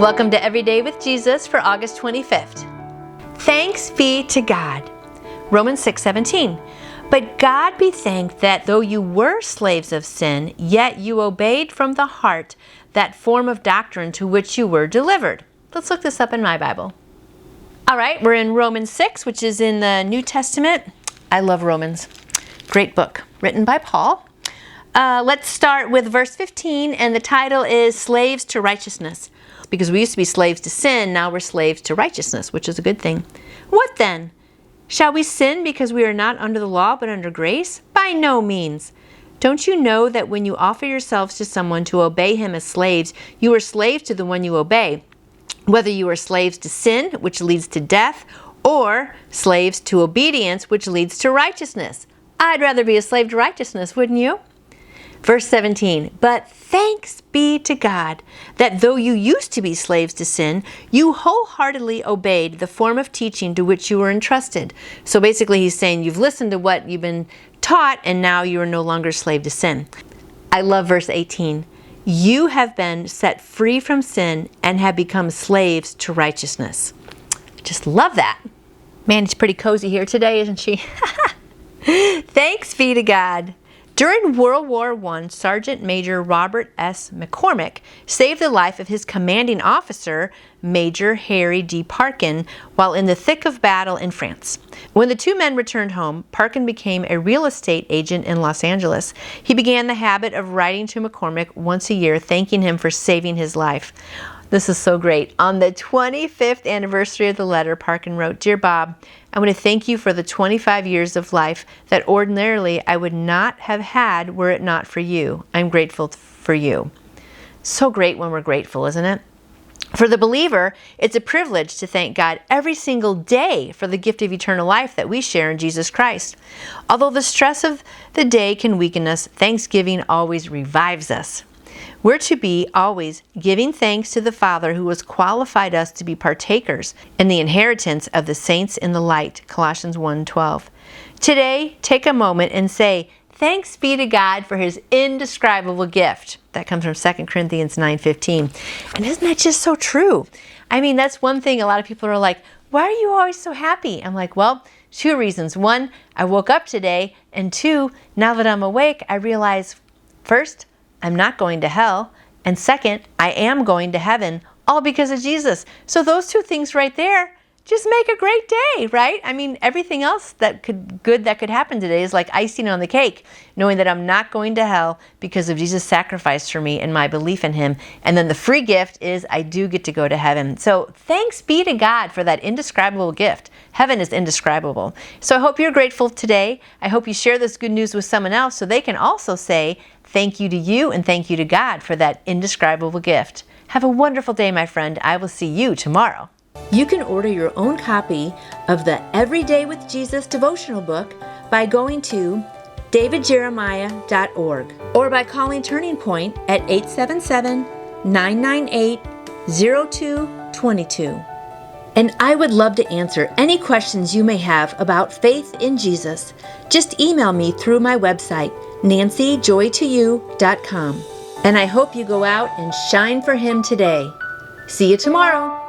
Welcome to Everyday with Jesus for August 25th. Thanks be to God. Romans 6:17. But God be thanked that though you were slaves of sin, yet you obeyed from the heart that form of doctrine to which you were delivered. Let's look this up in my Bible. All right, we're in Romans 6, which is in the New Testament. I love Romans. Great book, written by Paul. Let's start with verse 15, and the title is Slaves to Righteousness. Because we used to be slaves to sin, now we're slaves to righteousness, which is a good thing. What then? Shall we sin because we are not under the law but under grace? By no means. Don't you know that when you offer yourselves to someone to obey him as slaves, you are slaves to the one you obey, whether you are slaves to sin, which leads to death, or slaves to obedience, which leads to righteousness? I'd rather be a slave to righteousness, wouldn't you? Verse 17, but thanks be to God that though you used to be slaves to sin, you wholeheartedly obeyed the form of teaching to which you were entrusted. So basically he's saying you've listened to what you've been taught and now you are no longer slave to sin. I love verse 18. You have been set free from sin and have become slaves to righteousness. Just love that. Man, it's pretty cozy here today, isn't she? Thanks be to God. During World War I, Sergeant Major Robert S. McCormick saved the life of his commanding officer, Major Harry D. Parkin, while in the thick of battle in France. When the two men returned home, Parkin became a real estate agent in Los Angeles. He began the habit of writing to McCormick once a year, thanking him for saving his life. This is so great. On the 25th anniversary of the letter, Parkin wrote, Dear Bob, I want to thank you for the 25 years of life that ordinarily I would not have had were it not for you. I'm grateful for you. So great when we're grateful, isn't it? For the believer, it's a privilege to thank God every single day for the gift of eternal life that we share in Jesus Christ. Although the stress of the day can weaken us, thanksgiving always revives us. We're to be always giving thanks to the Father who has qualified us to be partakers in the inheritance of the saints in the light, Colossians 1:12. Today, take a moment and say, thanks be to God for his indescribable gift. That comes from 2 Corinthians 9:15. And isn't that just so true? I mean, that's one thing a lot of people are like, why are you always so happy? I'm like, well, two reasons. One, I woke up today. And two, now that I'm awake, I realize, first, I'm not going to hell. And second, I am going to heaven, all because of Jesus. So those two things right there just make a great day, right? I mean, everything else that could happen today is like icing on the cake, knowing that I'm not going to hell because of Jesus' sacrifice for me and my belief in him. And then the free gift is I do get to go to heaven. So thanks be to God for that indescribable gift. Heaven is indescribable. So I hope you're grateful today. I hope you share this good news with someone else so they can also say thank you to you and thank you to God for that indescribable gift. Have a wonderful day, my friend. I will see you tomorrow. You can order your own copy of the Everyday with Jesus devotional book by going to davidjeremiah.org or by calling Turning Point at 877-998-0222. And I would love to answer any questions you may have about faith in Jesus. Just email me through my website, nancyjoytoyou.com. And I hope you go out and shine for him today. See you tomorrow.